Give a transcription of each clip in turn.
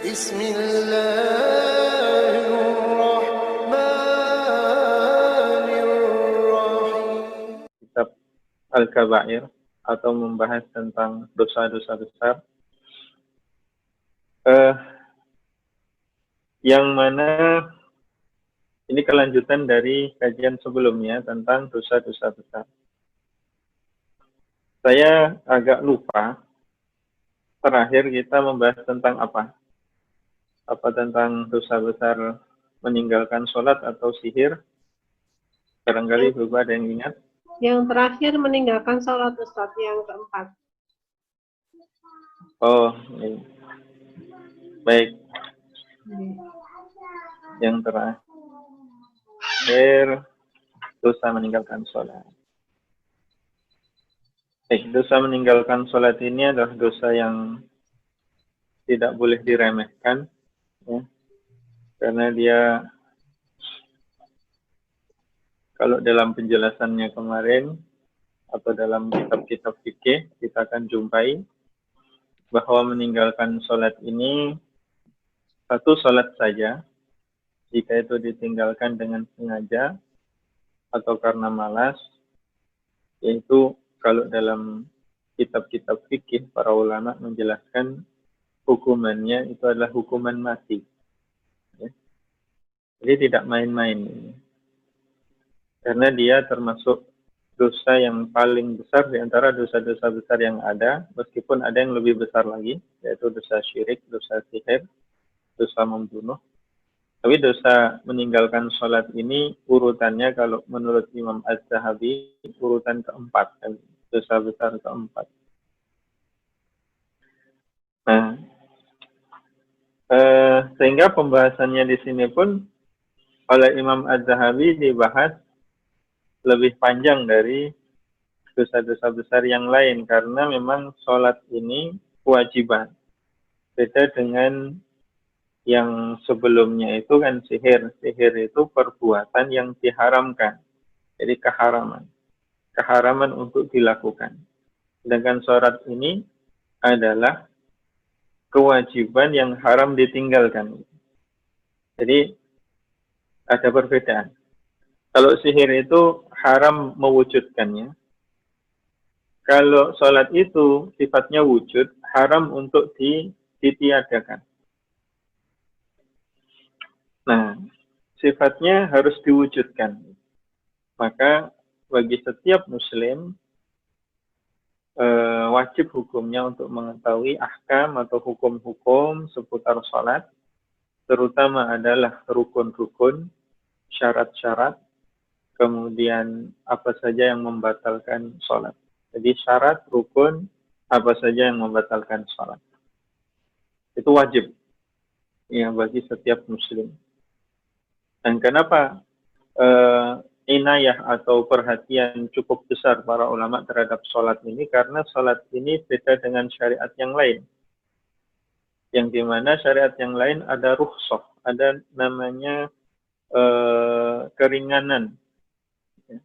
Bismillahirrahmanirrahim. Kitab Al-Kabair atau membahas tentang dosa-dosa besar. Yang mana ini kelanjutan dari kajian sebelumnya tentang dosa-dosa besar. Saya agak lupa, terakhir kita membahas tentang apa? Apa tentang dosa besar meninggalkan sholat atau sihir? Barangkali Bapak ada yang ingat? Yang terakhir meninggalkan sholat, Ustaz, yang keempat. Oh, ini. Baik. Yang terakhir, dosa meninggalkan sholat. Dosa meninggalkan sholat ini adalah dosa yang tidak boleh diremehkan, ya, karena dia, kalau dalam penjelasannya kemarin atau dalam kitab-kitab fikih kita akan jumpai bahwa meninggalkan sholat ini satu sholat saja, jika itu ditinggalkan dengan sengaja atau karena malas, yaitu kalau dalam kitab-kitab fikih para ulama menjelaskan hukumannya itu adalah hukuman mati. Ya. Jadi tidak main-main ini. Karena dia termasuk dosa yang paling besar di antara dosa-dosa besar yang ada, meskipun ada yang lebih besar lagi, yaitu dosa syirik, dosa sihir, dosa membunuh. Tapi dosa meninggalkan sholat ini urutannya kalau menurut Imam Az-Zahabi urutan keempat, dosa besar keempat. Nah, sehingga pembahasannya di sini pun oleh Imam Az-Zahabi dibahas lebih panjang dari dosa-dosa besar yang lain, karena memang sholat ini kewajiban. Beda dengan yang sebelumnya itu kan sihir. Sihir itu perbuatan yang diharamkan. Jadi keharaman. Keharaman untuk dilakukan. Sedangkan sholat ini adalah kewajiban yang haram ditinggalkan. Jadi ada perbedaan. Kalau sihir itu haram mewujudkannya. Kalau sholat itu sifatnya wujud, haram untuk ditiadakan. Nah, sifatnya harus diwujudkan. Maka bagi setiap muslim, wajib hukumnya untuk mengetahui ahkam atau hukum-hukum seputar sholat, terutama adalah rukun-rukun, syarat-syarat, kemudian apa saja yang membatalkan sholat. Jadi syarat, rukun, apa saja yang membatalkan sholat. Itu wajib ya bagi setiap muslim. Dan kenapa inayah atau perhatian cukup besar para ulama terhadap sholat ini? Karena sholat ini beda dengan syariat yang lain. Yang dimana syariat yang lain ada rukhsah, ada namanya keringanan.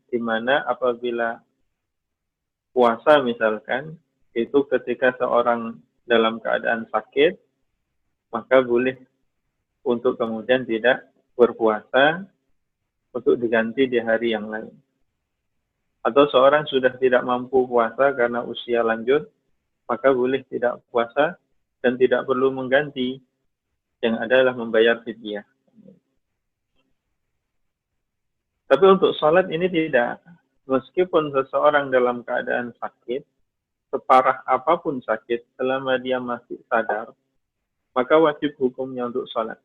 Dimana apabila puasa misalkan, itu ketika seorang dalam keadaan sakit, maka boleh untuk kemudian tidak berpuasa untuk diganti di hari yang lain. Atau seorang sudah tidak mampu puasa karena usia lanjut, maka boleh tidak puasa dan tidak perlu mengganti, yang adalah membayar fidyah. Tapi untuk sholat ini tidak. Meskipun seseorang dalam keadaan sakit, separah apapun sakit, selama dia masih sadar, maka wajib hukumnya untuk sholat.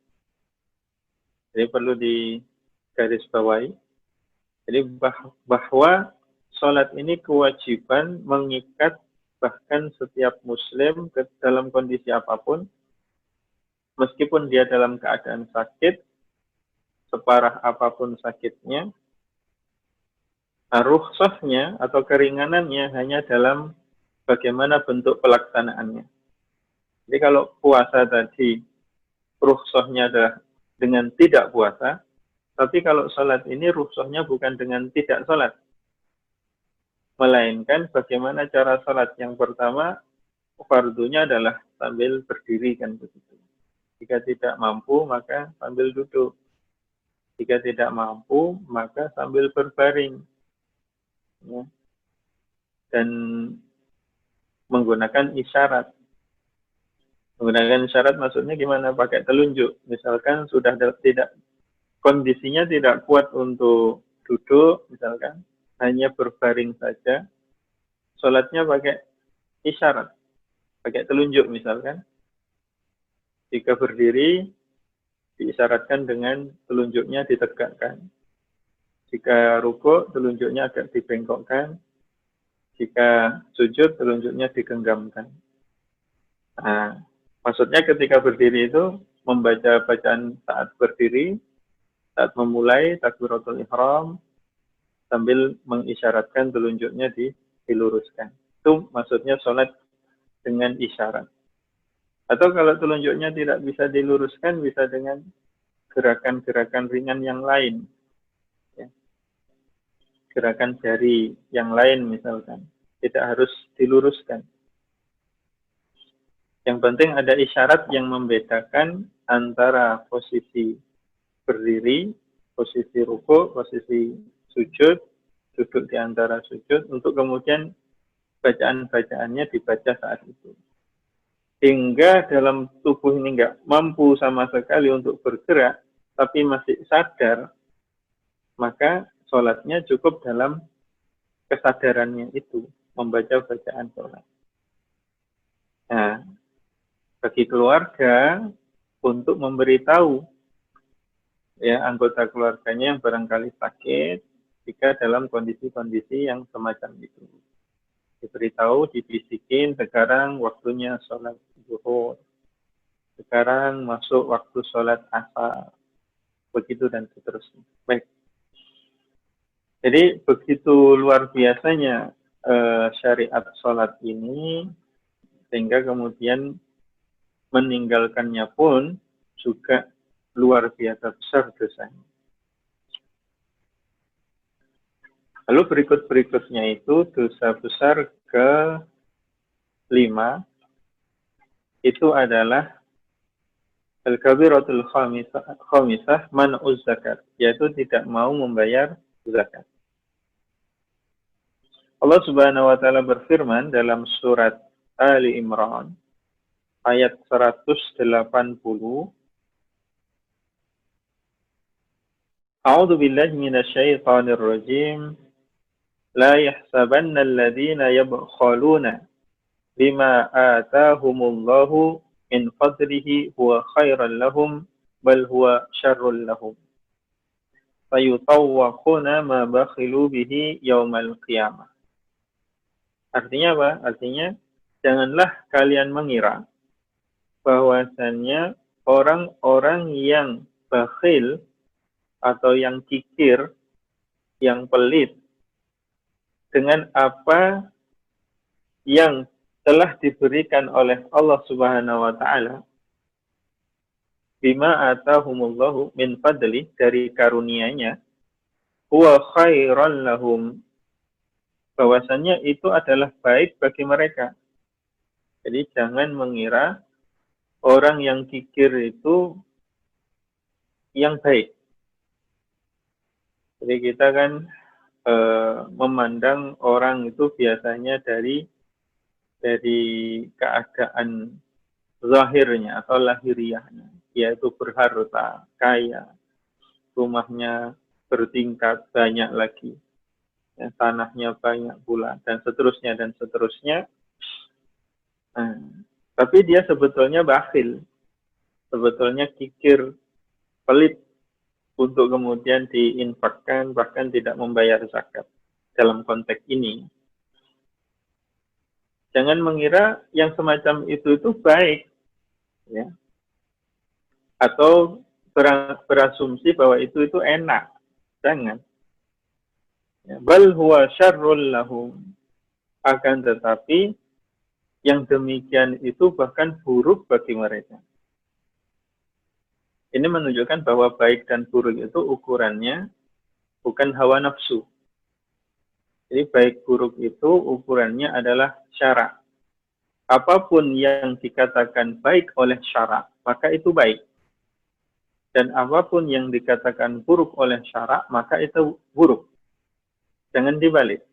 Jadi perlu digarisbawahi. Jadi bahwa sholat ini kewajiban mengikat bahkan setiap muslim dalam kondisi apapun, meskipun dia dalam keadaan sakit, separah apapun sakitnya, rukhsahnya atau keringanannya hanya dalam bagaimana bentuk pelaksanaannya. Jadi kalau puasa tadi rukhsahnya adalah dengan tidak puasa, tapi kalau sholat ini rukhsahnya bukan dengan tidak sholat, melainkan bagaimana cara sholat. Yang pertama, fardunya adalah sambil berdiri kan begitu. Jika tidak mampu, maka sambil duduk. Jika tidak mampu, maka sambil berbaring. Ya. Dan menggunakan isyarat. Menggunakan isyarat maksudnya gimana? Pakai telunjuk. Misalkan sudah tidak, kondisinya tidak kuat untuk duduk, misalkan hanya berbaring saja, sholatnya pakai isyarat, pakai telunjuk misalkan. Jika berdiri, diisyaratkan dengan telunjuknya ditegakkan. Jika rukuk, telunjuknya agak dibengkokkan. Jika sujud, telunjuknya digenggamkan. Nah, maksudnya ketika berdiri itu membaca bacaan saat berdiri, saat memulai takbiratul ihram, sambil mengisyaratkan telunjuknya diluruskan. Itu maksudnya sholat dengan isyarat. Atau kalau telunjuknya tidak bisa diluruskan, bisa dengan gerakan-gerakan ringan yang lain. Ya. Gerakan jari yang lain misalkan. Tidak harus diluruskan. Yang penting ada isyarat yang membedakan antara posisi berdiri, posisi ruku, posisi sujud, duduk di antara sujud, untuk kemudian bacaan-bacaannya dibaca saat itu. Hingga dalam tubuh ini nggak mampu sama sekali untuk bergerak, tapi masih sadar, maka sholatnya cukup dalam kesadarannya itu, membaca bacaan sholat. Nah, bagi keluarga, untuk memberitahu ya anggota keluarganya yang barangkali sakit, jika dalam kondisi-kondisi yang semacam itu. Diberitahu, dibisikin, sekarang waktunya sholat zuhur, sekarang masuk waktu sholat asar, begitu dan seterusnya. Baik. Jadi begitu luar biasanya syariat sholat ini, sehingga kemudian meninggalkannya pun juga luar biasa besar dosanya. Lalu berikutnya itu dosa besar ke-5 itu adalah al-kabiratul khamisah man'uz zakat, yaitu tidak mau membayar zakat. Allah Subhanahu wa taala berfirman dalam surat Ali Imran ayat 180, A'udzu billahi minasyaitonir rajim. La yahsabanna alladhina yabkhaluna bima atahumullahu min fadlihi huwa khairan lahum bal huwa syarrul lahum. Fayutawwaquna ma bakhilu bihi yaumal qiyamah. Artinya apa? Artinya janganlah kalian mengira bahwasannya orang-orang yang bakhil atau yang kikir, yang pelit dengan apa yang telah diberikan oleh Allah Subhanahu wa taala, bima atahumullahu min fadli, dari karunia-Nya, huwa khairan lahum, bahwasannya itu adalah baik bagi mereka. Jadi jangan mengira orang yang kikir itu yang baik. Jadi kita kan memandang orang itu biasanya dari keadaan zahirnya atau lahiriahnya, yaitu berharta, kaya, rumahnya bertingkat, banyak lagi, ya, tanahnya banyak pula, dan seterusnya dan seterusnya. Nah, tapi dia sebetulnya bakhil, sebetulnya kikir, pelit untuk kemudian diinfakkan, bahkan tidak membayar zakat. Dalam konteks ini, jangan mengira yang semacam itu baik, ya, atau berasumsi bahwa itu enak. Jangan. Ya, bal huwa syarrul lahum. Akan tetapi yang demikian itu bahkan buruk bagi mereka. Ini menunjukkan bahwa baik dan buruk itu ukurannya bukan hawa nafsu. Jadi baik buruk itu ukurannya adalah syara. apapun yang dikatakan baik oleh syara, maka itu baik. Dan apapun yang dikatakan buruk oleh syara, maka itu buruk. Jangan dibalik.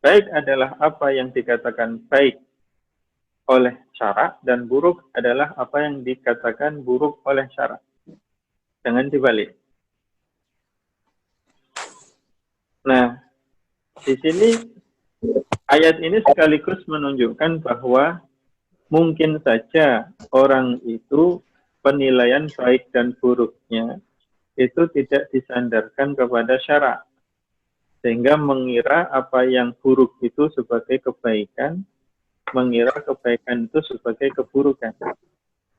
Baik adalah apa yang dikatakan baik oleh syara, dan buruk adalah apa yang dikatakan buruk oleh syara. Jangan dibalik. Nah, di sini ayat ini sekaligus menunjukkan bahwa mungkin saja orang itu penilaian baik dan buruknya itu tidak disandarkan kepada syara, sehingga mengira apa yang buruk itu sebagai kebaikan, mengira kebaikan itu sebagai keburukan.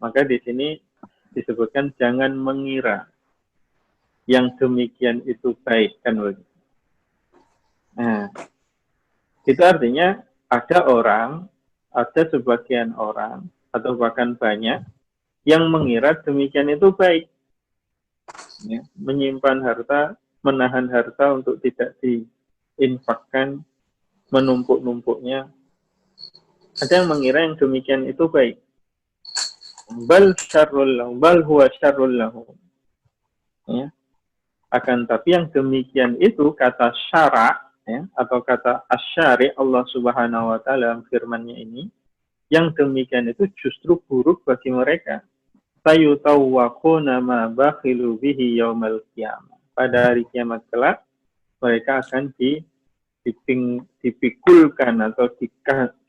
Maka di sini disebutkan jangan mengira yang demikian itu baik, kan begitu. Nah, itu artinya ada sebagian orang atau bahkan banyak yang mengira demikian itu baik, ya, menyimpan harta, menahan harta untuk tidak diinfakkan, menumpuk-numpuknya. Ada yang mengira yang demikian itu baik. Bal syarrul lahu, bal huwa syarrul lahu. Ya. Akan tapi yang demikian itu kata syara, ya, atau kata asyari Allah Subhanahu wa taala dalam firman-Nya ini, yang demikian itu justru buruk bagi mereka. Sayutawwaquna ma bakhilu bihi yaumal qiyamah. Pada hari kiamat kelak mereka akan dipikulkan atau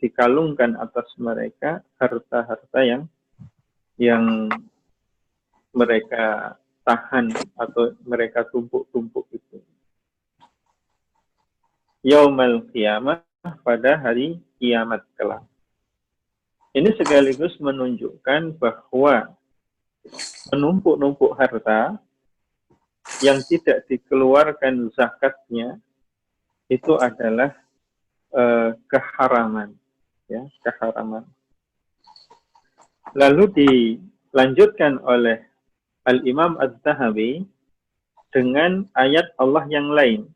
dikalungkan atas mereka harta-harta yang mereka tahan atau mereka tumpuk-tumpuk itu. Yaumal qiyamah, pada hari kiamat kelak. Ini sekaligus menunjukkan bahwa menumpuk-numpuk harta yang tidak dikeluarkan zakatnya itu adalah keharaman, ya, keharaman. Lalu dilanjutkan oleh Al-Imam Az-Zahabi dengan ayat Allah yang lain,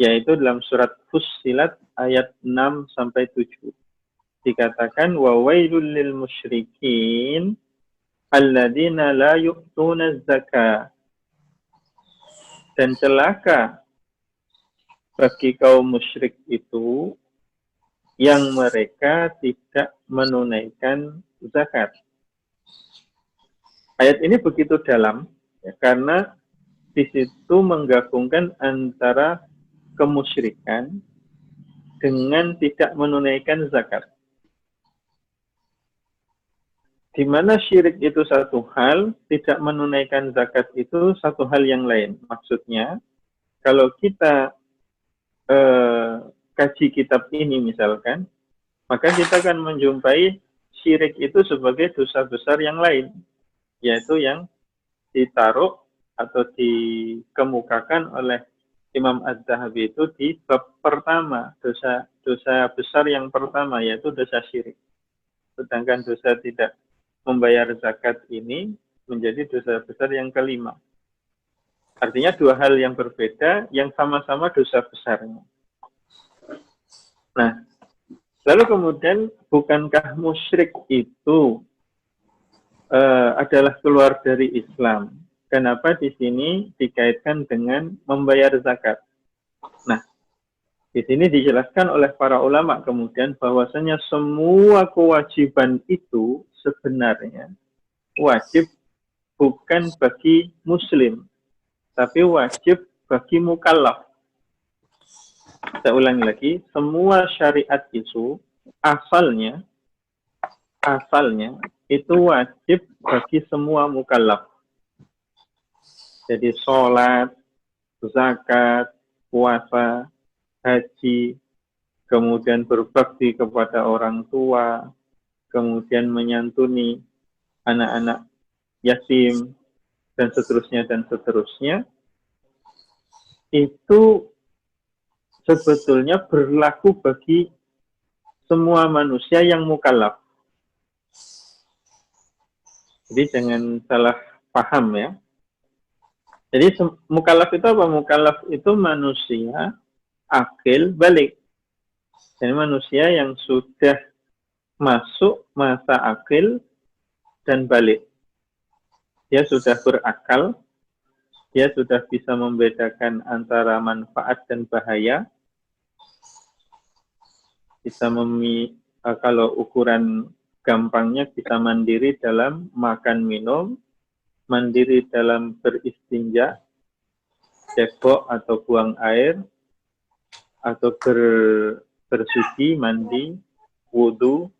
yaitu dalam surat Fussilat ayat 6-7. Dikatakan wa wailul lil musyrikin alladzina la yu'tuna zakah. Dan celaka bagi kaum musyrik itu yang mereka tidak menunaikan zakat. Ayat ini begitu dalam, ya, karena di situ menggabungkan antara kemusyrikan dengan tidak menunaikan zakat. Di mana syirik itu satu hal, tidak menunaikan zakat itu satu hal yang lain. Maksudnya, kalau kita kaji kitab ini misalkan, maka kita akan menjumpai syirik itu sebagai dosa besar yang lain, yaitu yang ditaruh atau dikemukakan oleh Imam Az-Zahabi itu di bab pertama, dosa besar yang pertama, yaitu dosa syirik. Sedangkan dosa tidak membayar zakat ini menjadi dosa besar yang kelima. Artinya dua hal yang berbeda yang sama-sama dosa besarnya. Nah, lalu kemudian bukankah musyrik itu adalah keluar dari Islam? Kenapa di sini dikaitkan dengan membayar zakat? Nah, di sini dijelaskan oleh para ulama kemudian bahwasanya semua kewajiban itu sebenarnya wajib bukan bagi muslim, tapi wajib bagi mukallaf. Saya ulangi lagi, semua syariat itu asalnya itu wajib bagi semua mukallaf. Jadi sholat, zakat, puasa, haji, kemudian berbakti kepada orang tua, kemudian menyantuni anak-anak yatim, dan seterusnya, itu sebetulnya berlaku bagi semua manusia yang mukallaf. Jadi jangan salah paham ya. Jadi mukallaf itu apa? Mukallaf itu manusia akil balik. Jadi manusia yang sudah masuk masa akil dan balik. Dia sudah berakal, dia sudah bisa membedakan antara manfaat dan bahaya. Bisa kalau ukuran gampangnya bisa mandiri dalam makan minum, mandiri dalam beristinja, cebok atau buang air, atau bersuci, mandi, wudhu,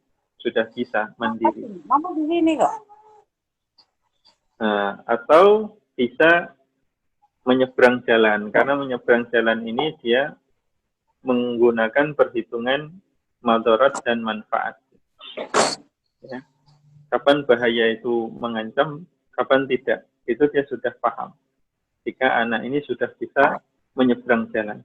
sudah bisa mandiri. Mama di sini kok. Nah, atau bisa menyeberang jalan, karena menyeberang jalan ini dia menggunakan perhitungan madarat dan manfaat. Ya. Kapan bahaya itu mengancam, kapan tidak, itu dia sudah paham. Jika anak ini sudah bisa menyeberang jalan.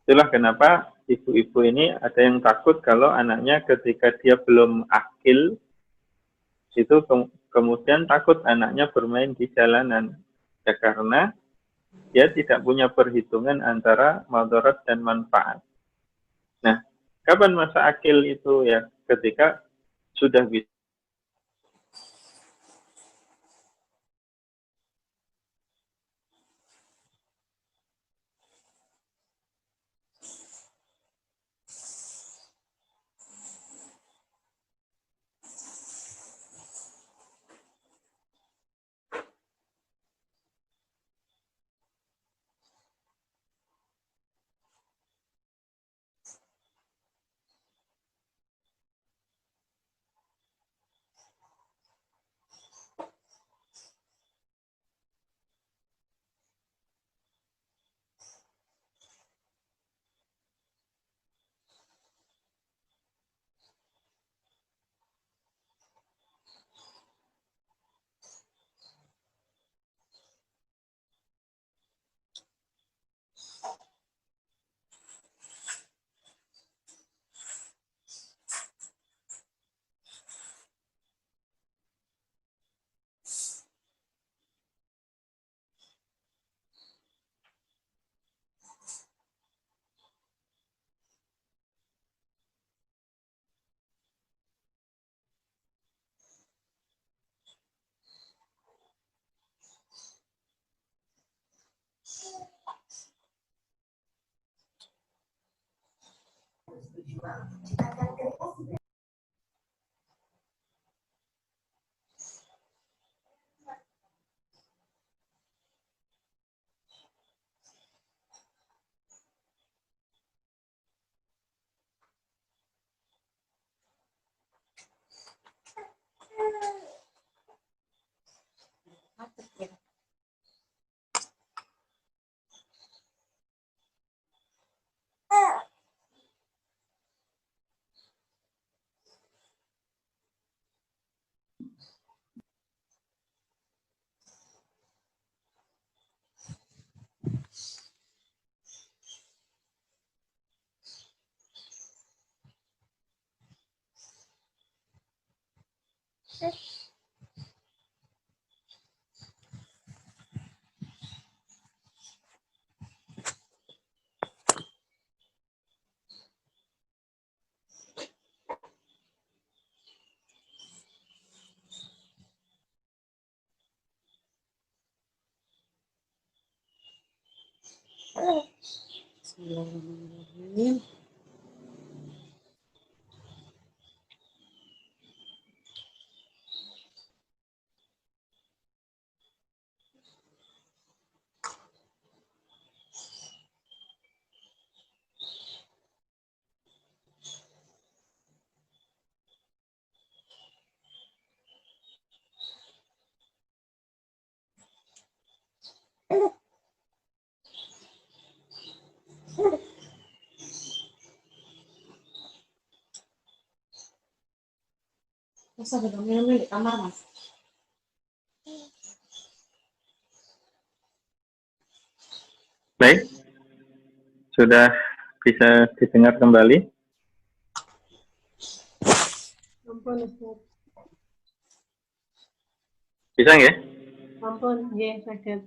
Itulah kenapa ibu-ibu ini ada yang takut kalau anaknya ketika dia belum akil, itu kemudian takut anaknya bermain di jalanan. Ya karena dia tidak punya perhitungan antara madarat dan manfaat. Nah, kapan masa akil itu? Ya ketika sudah bisa. Bismillahirrahmanirrahim. Masa udah minum di kamar, Mas? Baik, sudah bisa didengar kembali. Ampun, Ustaz. Bisa nggak? Ampun, ya, sakit.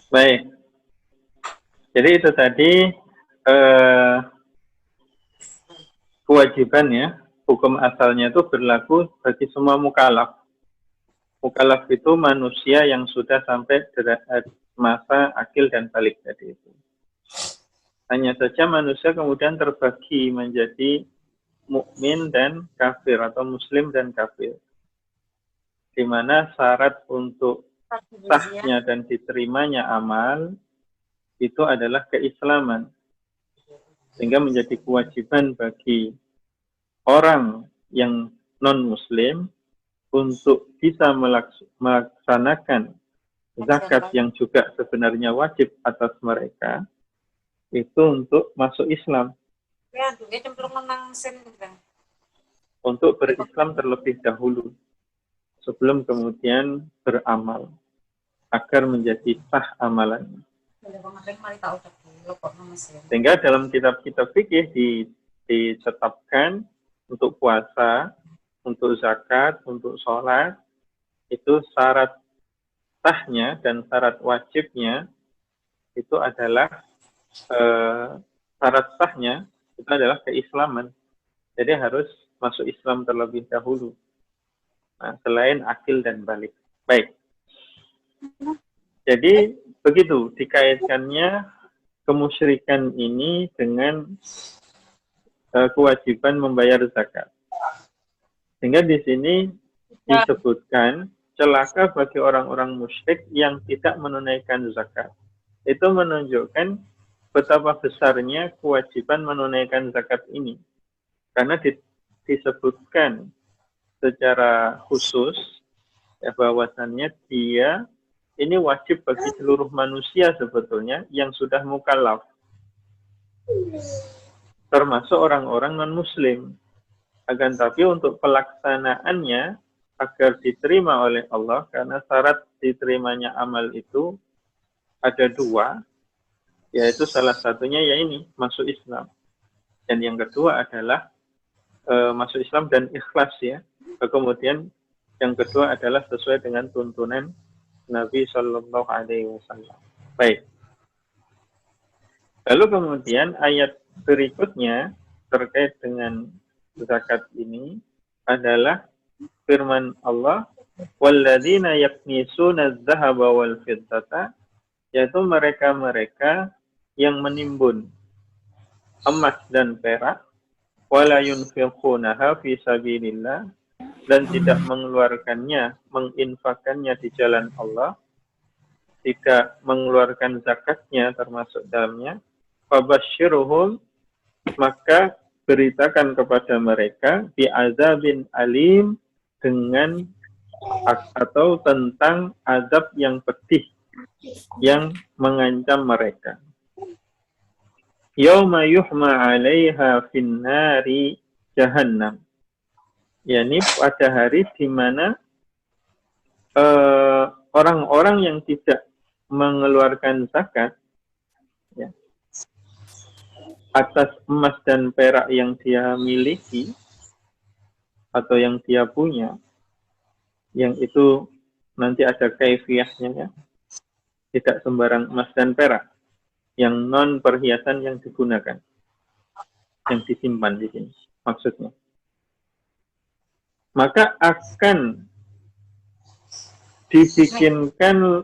Baik. Jadi itu tadi kewajiban ya, hukum asalnya itu berlaku bagi semua mukallaf. Mukallaf itu manusia yang sudah sampai masa akil dan balik tadi itu. Hanya saja manusia kemudian terbagi menjadi mukmin dan kafir atau muslim dan kafir. Di mana syarat untuk sahnya dan diterimanya amal itu adalah keislaman. Sehingga menjadi kewajiban bagi orang yang non-muslim untuk bisa melaksanakan zakat yang juga sebenarnya wajib atas mereka, itu untuk masuk Islam. Untuk berislam terlebih dahulu, sebelum kemudian beramal, agar menjadi sah amalannya. Sehingga dalam kitab-kitab fikih ditetapkan untuk puasa, untuk zakat, untuk sholat, itu syarat sahnya dan syarat wajibnya itu adalah syarat sahnya itu adalah keislaman. Jadi harus masuk Islam terlebih dahulu. Nah, selain akil dan balik. Baik. Jadi begitu dikaitkannya kemusyrikan ini dengan kewajiban membayar zakat. Sehingga di sini disebutkan celaka bagi orang-orang musyrik yang tidak menunaikan zakat. Itu menunjukkan betapa besarnya kewajiban menunaikan zakat ini. Karena disebutkan secara khusus ya, bahwasannya dia ini wajib bagi seluruh manusia sebetulnya yang sudah mukallaf. Termasuk orang-orang non-muslim. Akan tapi untuk pelaksanaannya agar diterima oleh Allah, karena syarat diterimanya amal itu ada dua, yaitu salah satunya ya ini, masuk Islam. Dan yang kedua adalah masuk Islam dan ikhlas ya. Kemudian yang kedua adalah sesuai dengan tuntunan Nabi Shallallahu Alaihi Wasallam. Baik. Lalu kemudian ayat berikutnya terkait dengan zakat ini adalah firman Allah, walladzina yaknisuna adz-dzahaba wal fiddata, yaitu mereka-mereka yang menimbun emas dan perak, wala yunfiqunaha fi sabilillah, dan tidak mengeluarkannya, menginfakkannya di jalan Allah, tidak mengeluarkan zakatnya termasuk dalamnya, fabashshiruhum, maka beritakan kepada mereka bi'adzabin alim, dengan atau tentang azab yang pedih yang mengancam mereka. Yauma yuhma 'alaiha finnari jahannam. yakni pada hari di mana orang-orang yang tidak mengeluarkan zakat ya, atas emas dan perak yang dia miliki atau yang dia punya, yang itu nanti ada kaifiyahnya ya, tidak sembarang emas dan perak, yang non perhiasan yang digunakan, yang disimpan di sini maksudnya. Maka akan dibikinkan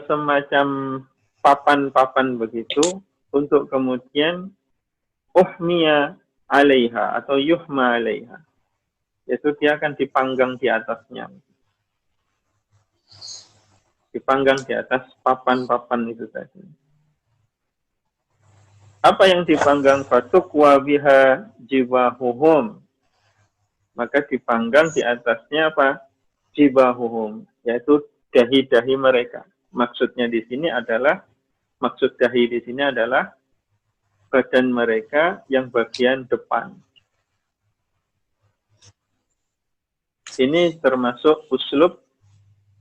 semacam papan-papan begitu untuk kemudian uhmiya alaiha atau yuhma alaiha, yaitu dia akan dipanggang di atasnya, dipanggang di atas papan-papan itu tadi. Apa yang dipanggang? Fatukwa biha jiwahuhum, maka dipanggang di atasnya apa? Jibahuhum, yaitu dahi-dahi mereka. Maksudnya di sini adalah, maksud dahi di sini adalah badan mereka yang bagian depan. Ini termasuk uslub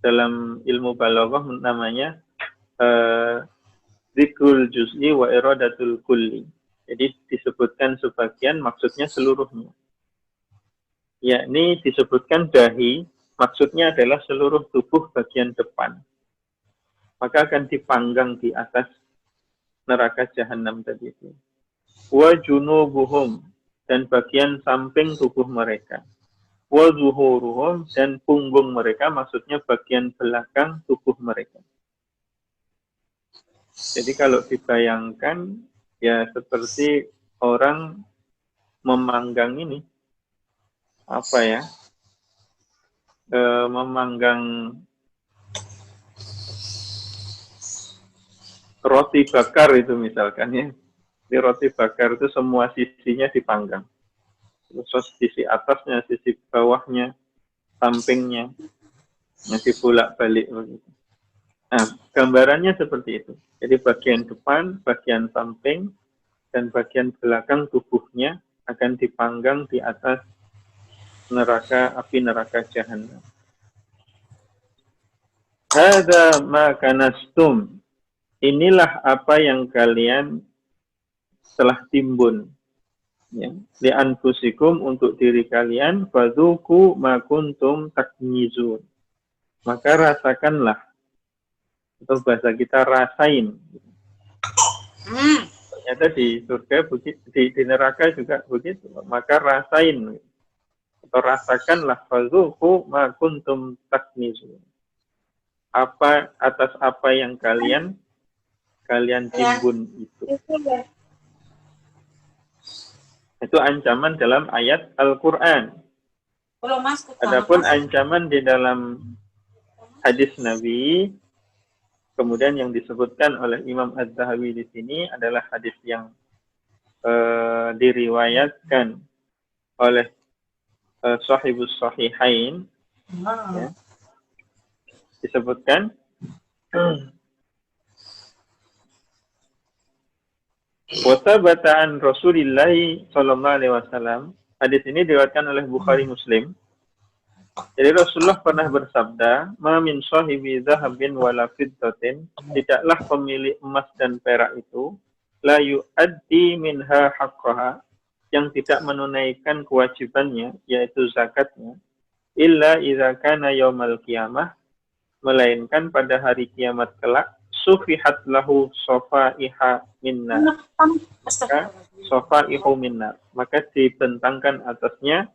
dalam ilmu balaghah namanya dzikrul juz'i wa iradatul kulli. Jadi disebutkan sebagian, maksudnya seluruhnya. Yakni disebutkan dahi, maksudnya adalah seluruh tubuh bagian depan. Maka akan dipanggang di atas neraka jahanam tadi itu. wa junubuhum, dan bagian samping tubuh mereka, wa zuhuruhum, dan punggung mereka, maksudnya bagian belakang tubuh mereka. Jadi kalau dibayangkan ya seperti orang memanggang ini, apa ya, memanggang roti bakar itu misalkan ya. Di roti bakar itu semua sisinya dipanggang. Terus sisi atasnya, sisi bawahnya, sampingnya, dibulak-balik begitu. Nah, gambarannya seperti itu. Jadi bagian depan, bagian samping, dan bagian belakang tubuhnya akan dipanggang di atas neraka, api neraka Jahannam. Hadza ma kanastum. Inilah apa yang kalian telah timbun. Ya, li anfusikum, untuk diri kalian, fadzuku ma kuntum taknizun. Maka rasakanlah, atau bahasa kita rasain. Ternyata di surga begitu, di neraka juga begitu. Maka rasain, atau rasakanlah, fadzuku ma kuntum taknizun. Apa atas apa yang kalian timbun itu. Itu ancaman dalam ayat Al-Quran. Adapun ancaman di dalam hadis Nabi, kemudian yang disebutkan oleh Imam Az-Zahawi di sini adalah hadis yang diriwayatkan oleh Sahibus Sahihain. Ya. Disebutkan Watabatan Rasulullah Sallallahu Alaihi Wasallam. Hadis ini diriwayatkan oleh Bukhari Muslim. Jadi Rasulullah pernah bersabda, "Ma min sahibi zahabin wala fiddatin," tidaklah pemilik emas dan perak itu, la yu'addi minha haqqaha, yang tidak menunaikan kewajibannya, yaitu zakatnya, illa idza kana yaumal qiyamah, melainkan pada hari kiamat kelak, sufihat lahu sofaiha minnar, maka sofaihu minnar, maka dibentangkan atasnya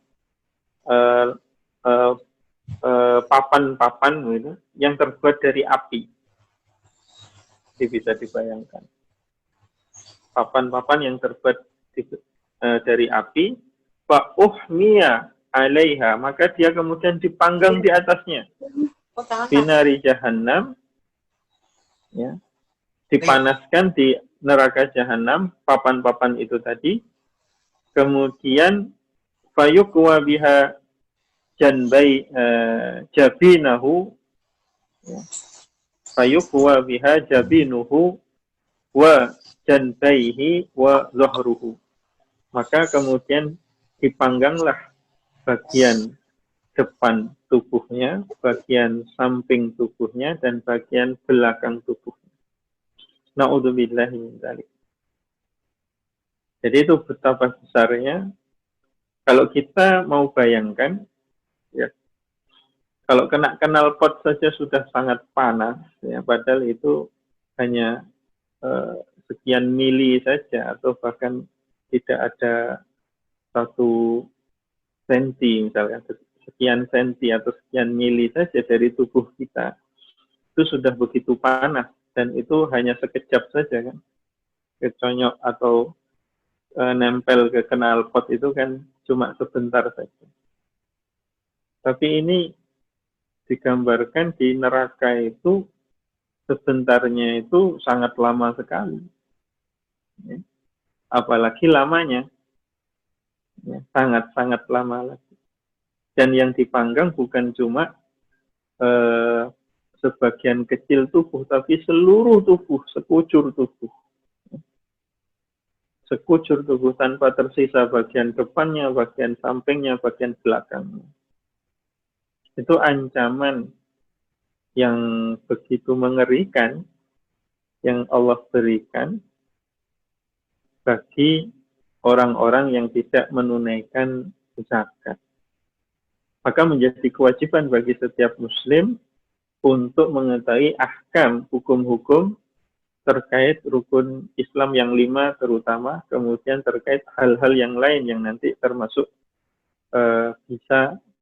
papan-papan gitu, yang terbuat dari api. Jadi bisa dibayangkan papan-papan yang terbuat dari api, fa uhmiya alaiha, maka dia kemudian dipanggang di atasnya, binari jahannam, ya, dipanaskan di neraka Jahannam, papan-papan itu tadi, kemudian fayuqwa biha janbai jabinahu, ya, fayuqwa biha jabinuhu wa janbaihi wa zahruhu, maka kemudian dipangganglah bagian depan tubuhnya, bagian samping tubuhnya, dan bagian belakang tubuhnya. Na'udzubillahi min dzalik. Jadi itu betapa besarnya. Kalau kita mau bayangkan, ya, kalau kena knalpot saja sudah sangat panas, ya, padahal itu hanya sekian mili saja, atau bahkan tidak ada 1 senti misalnya, sekian senti atau sekian mili saja dari tubuh kita, itu sudah begitu panas, dan itu hanya sekejap saja kan, keconyok atau nempel ke knalpot itu kan cuma sebentar saja. Tapi ini digambarkan di neraka itu sebentarnya itu sangat lama sekali, ya. Apalagi lamanya, ya, sangat-sangat lama lagi. Dan yang dipanggang bukan cuma sebagian kecil tubuh, tapi seluruh tubuh, sekujur tubuh. Sekujur tubuh tanpa tersisa bagian depannya, bagian sampingnya, bagian belakangnya. Itu ancaman yang begitu mengerikan yang Allah berikan bagi orang-orang yang tidak menunaikan zakat. Maka menjadi kewajiban bagi setiap muslim untuk mengetahui ahkam, hukum-hukum terkait rukun Islam yang 5 terutama, kemudian terkait hal-hal yang lain yang nanti termasuk bisa